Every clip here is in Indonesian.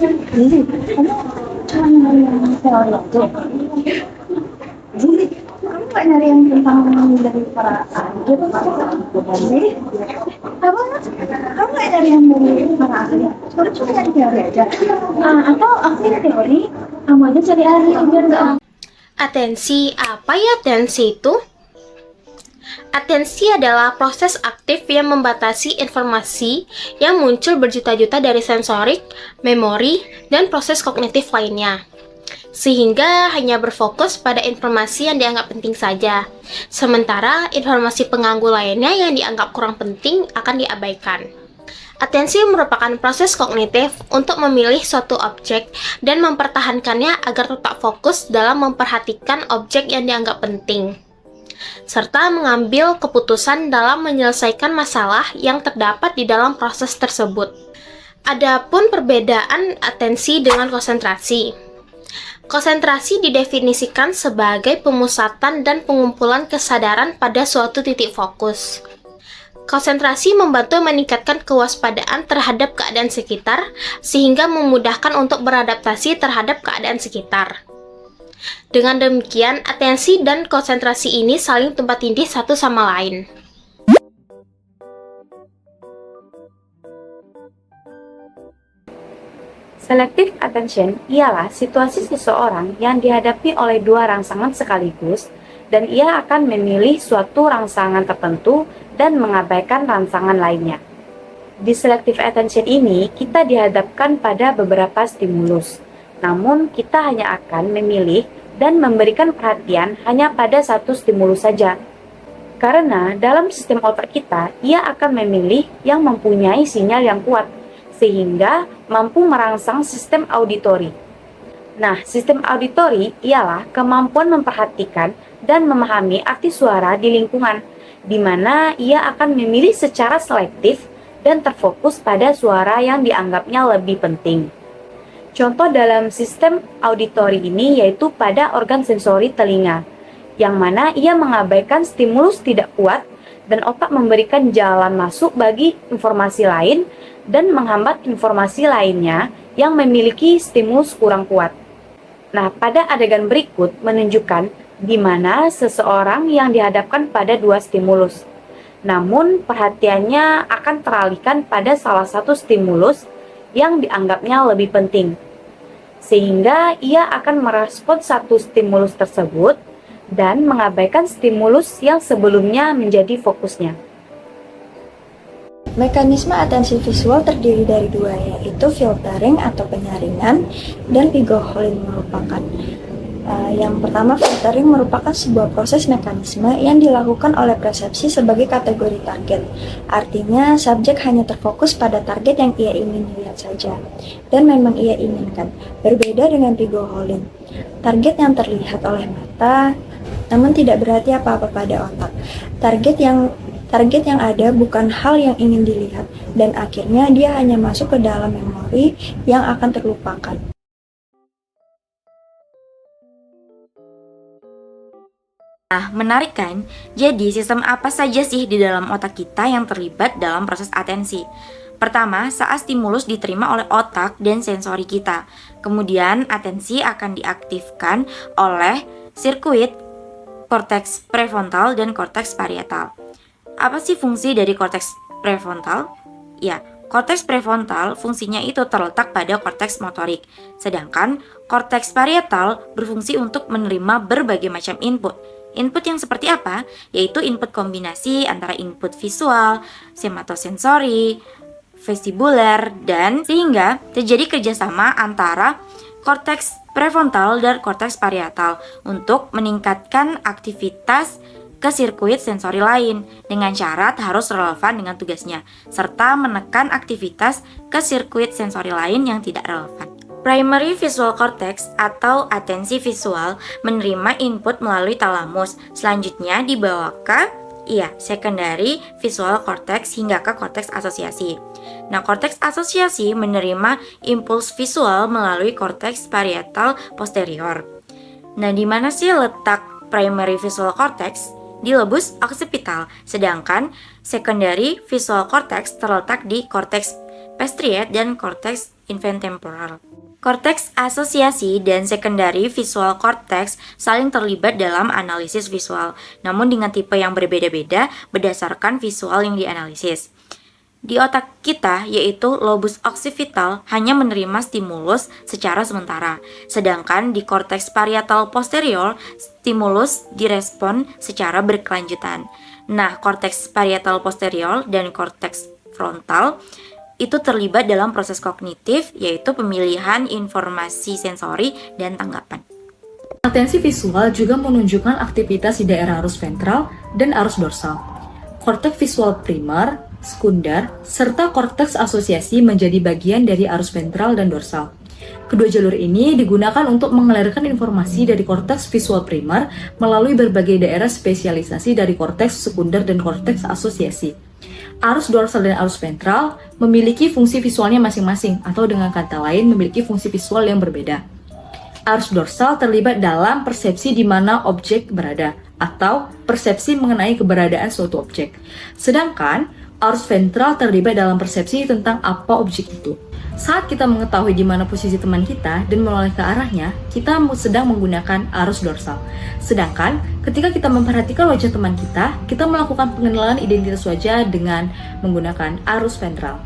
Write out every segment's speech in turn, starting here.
Jadi, kamu cuma nyari yang teori aja. Jadi, kamu nggak nyari yang tentang dari perasaan gitu. Jadi, kamu nggak nyari yang dari para ahli. Cuma nyari teori aja. Atau aku yang teori, kamu aja cari ahli biar nggak. Atensi, apa ya atensi itu? Atensi adalah proses aktif yang membatasi informasi yang muncul berjuta-juta dari sensorik, memori, dan proses kognitif lainnya. Sehingga hanya berfokus pada informasi yang dianggap penting saja. Sementara informasi pengganggu lainnya yang dianggap kurang penting akan diabaikan. Atensi merupakan proses kognitif untuk memilih suatu objek dan mempertahankannya agar tetap fokus dalam memperhatikan objek yang dianggap penting, serta mengambil keputusan dalam menyelesaikan masalah yang terdapat di dalam proses tersebut. Adapun perbedaan atensi dengan konsentrasi. Konsentrasi didefinisikan sebagai pemusatan dan pengumpulan kesadaran pada suatu titik fokus. Konsentrasi membantu meningkatkan kewaspadaan terhadap keadaan sekitar, sehingga memudahkan untuk beradaptasi terhadap keadaan sekitar. Dengan demikian, atensi dan konsentrasi ini saling tumpang tindih satu sama lain. Selective attention ialah situasi seseorang yang dihadapi oleh dua rangsangan sekaligus, dan ia akan memilih suatu rangsangan tertentu dan mengabaikan rangsangan lainnya. Di selective attention ini, kita dihadapkan pada beberapa stimulus, namun kita hanya akan memilih dan memberikan perhatian hanya pada satu stimulus saja. Karena dalam sistem otak kita, ia akan memilih yang mempunyai sinyal yang kuat, sehingga mampu merangsang sistem auditori. Nah, sistem auditori ialah kemampuan memperhatikan dan memahami arti suara di lingkungan, di mana ia akan memilih secara selektif dan terfokus pada suara yang dianggapnya lebih penting. Contoh dalam sistem auditori ini yaitu pada organ sensori telinga, yang mana ia mengabaikan stimulus tidak kuat dan otak memberikan jalan masuk bagi informasi lain dan menghambat informasi lainnya yang memiliki stimulus kurang kuat. Nah, pada adegan berikut menunjukkan di mana seseorang yang dihadapkan pada dua stimulus. Namun, perhatiannya akan teralihkan pada salah satu stimulus yang dianggapnya lebih penting. Sehingga ia akan merespon satu stimulus tersebut dan mengabaikan stimulus yang sebelumnya menjadi fokusnya. Mekanisme atensi visual terdiri dari dua, yaitu filtering atau penyaringan dan pigeoholin merupakan. Yang pertama, filtering merupakan sebuah proses mekanisme yang dilakukan oleh persepsi sebagai kategori target. Artinya, subjek hanya terfokus pada target yang ia ingin lihat saja, dan memang ia inginkan. Berbeda dengan pigeoholin, target yang terlihat oleh mata, namun tidak berarti apa-apa pada otak. Target yang ada bukan hal yang ingin dilihat, dan akhirnya dia hanya masuk ke dalam memori yang akan terlupakan. Nah, menarik kan? Jadi, sistem apa saja sih di dalam otak kita yang terlibat dalam proses atensi? Pertama, saat stimulus diterima oleh otak dan sensori kita. Kemudian, atensi akan diaktifkan oleh sirkuit korteks prefrontal dan korteks parietal. Apa sih fungsi dari korteks prefrontal? Ya, korteks prefrontal fungsinya itu terletak pada korteks motorik, sedangkan korteks parietal berfungsi untuk menerima berbagai macam input. Input yang seperti apa? Yaitu input kombinasi antara input visual, sematosensori, vestibuler, dan sehingga terjadi kerjasama antara korteks prefrontal dan korteks parietal untuk meningkatkan aktivitas ke sirkuit sensori lain dengan syarat harus relevan dengan tugasnya, serta menekan aktivitas ke sirkuit sensori lain yang tidak relevan. Primary visual cortex atau atensi visual menerima input melalui talamus, selanjutnya dibawa ke secondary visual cortex hingga ke korteks asosiasi. Nah, korteks asosiasi menerima impuls visual melalui korteks parietal posterior. Nah, di mana sih letak primary visual cortex? Di lobus occipital, sedangkan secondary visual cortex terletak di korteks striate dan korteks inventemporal. Korteks asosiasi dan sekundari visual cortex saling terlibat dalam analisis visual, namun dengan tipe yang berbeda-beda berdasarkan visual yang dianalisis. Di otak kita, yaitu lobus occipital, hanya menerima stimulus secara sementara, sedangkan di korteks parietal posterior, stimulus direspon secara berkelanjutan. Nah, korteks parietal posterior dan korteks frontal itu terlibat dalam proses kognitif, yaitu pemilihan informasi sensori dan tanggapan. Atensi visual juga menunjukkan aktivitas di daerah arus ventral dan arus dorsal. Korteks visual primer, sekunder, serta korteks asosiasi menjadi bagian dari arus ventral dan dorsal. Kedua jalur ini digunakan untuk mengalirkan informasi dari korteks visual primer melalui berbagai daerah spesialisasi dari korteks sekunder dan korteks asosiasi. Arus dorsal dan arus ventral memiliki fungsi visualnya masing-masing, atau dengan kata lain memiliki fungsi visual yang berbeda. Arus dorsal terlibat dalam persepsi di mana objek berada, atau persepsi mengenai keberadaan suatu objek. Sedangkan arus ventral terlibat dalam persepsi tentang apa objek itu. Saat kita mengetahui di mana posisi teman kita dan menoleh ke arahnya, kita sedang menggunakan arus dorsal. Sedangkan ketika kita memperhatikan wajah teman kita melakukan pengenalan identitas wajah dengan menggunakan arus ventral.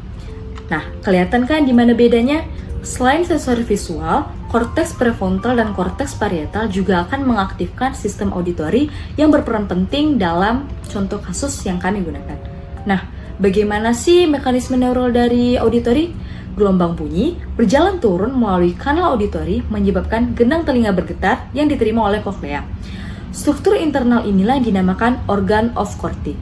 Nah, kelihatan kan di mana bedanya? Selain sensori visual, korteks prefrontal dan korteks parietal juga akan mengaktifkan sistem auditori yang berperan penting dalam contoh kasus yang kami gunakan. Nah, bagaimana sih mekanisme neural dari auditori? Gelombang bunyi berjalan turun melalui kanal auditori menyebabkan genang telinga bergetar yang diterima oleh koklea. Struktur internal inilah yang dinamakan organ of Corti.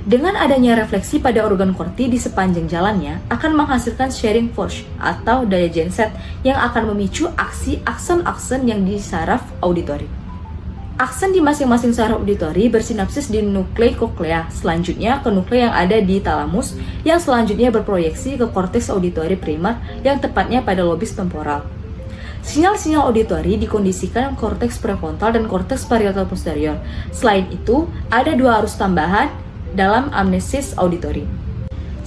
Dengan adanya refleksi pada organ Corti di sepanjang jalannya akan menghasilkan sharing force atau daya genset yang akan memicu aksi akson-akson yang di saraf auditori. Akson di masing-masing saraf auditori bersinapsis di nuklei koklea, selanjutnya ke nuklei yang ada di talamus, yang selanjutnya berproyeksi ke korteks auditori primer yang tepatnya pada lobus temporal. Sinyal-sinyal auditori dikondisikan korteks prefrontal dan korteks parietal posterior. Selain itu, ada dua arus tambahan dalam amnesis auditori.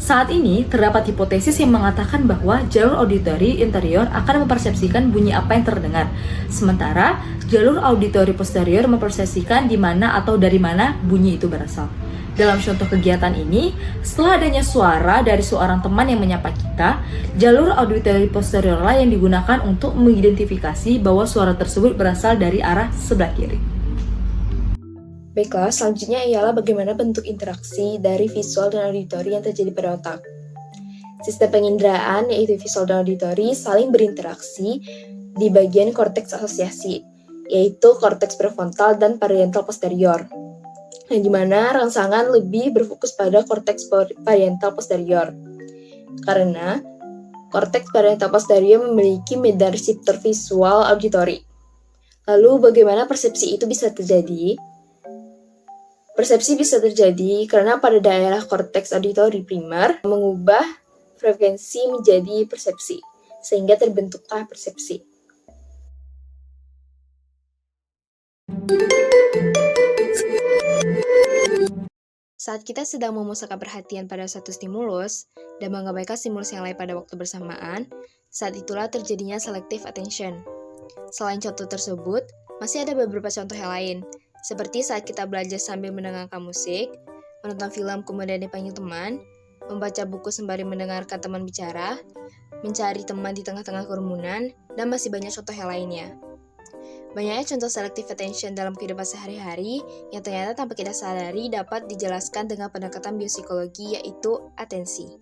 Saat ini, terdapat hipotesis yang mengatakan bahwa jalur auditori interior akan mempersepsikan bunyi apa yang terdengar, sementara jalur auditori posterior mempersepsikan di mana atau dari mana bunyi itu berasal. Dalam contoh kegiatan ini, setelah adanya suara dari seorang teman yang menyapa kita, jalur auditori posterior lah yang digunakan untuk mengidentifikasi bahwa suara tersebut berasal dari arah sebelah kiri. Baiklah, selanjutnya ialah bagaimana bentuk interaksi dari visual dan auditori yang terjadi pada otak. Sistem penginderaan, yaitu visual dan auditori, saling berinteraksi di bagian korteks asosiasi, yaitu korteks prefrontal dan parietal posterior, yang dimana rangsangan lebih berfokus pada korteks parietal posterior. Karena korteks parietal posterior memiliki medan reseptor visual auditori. Lalu bagaimana persepsi itu bisa terjadi? Persepsi bisa terjadi karena pada daerah korteks auditori primer mengubah frekuensi menjadi persepsi, sehingga terbentuklah persepsi. Saat kita sedang memusatkan perhatian pada satu stimulus dan mengabaikan stimulus yang lain pada waktu bersamaan, saat itulah terjadinya selective attention. Selain contoh tersebut, masih ada beberapa contoh yang lain, seperti saat kita belajar sambil mendengarkan musik, menonton film kemudian dipanggil teman, membaca buku sembari mendengarkan teman bicara, mencari teman di tengah-tengah kerumunan, dan masih banyak contoh yang lainnya. Banyaknya contoh selective attention dalam kehidupan sehari-hari yang ternyata tanpa kita sadari dapat dijelaskan dengan pendekatan biopsikologi, yaitu atensi.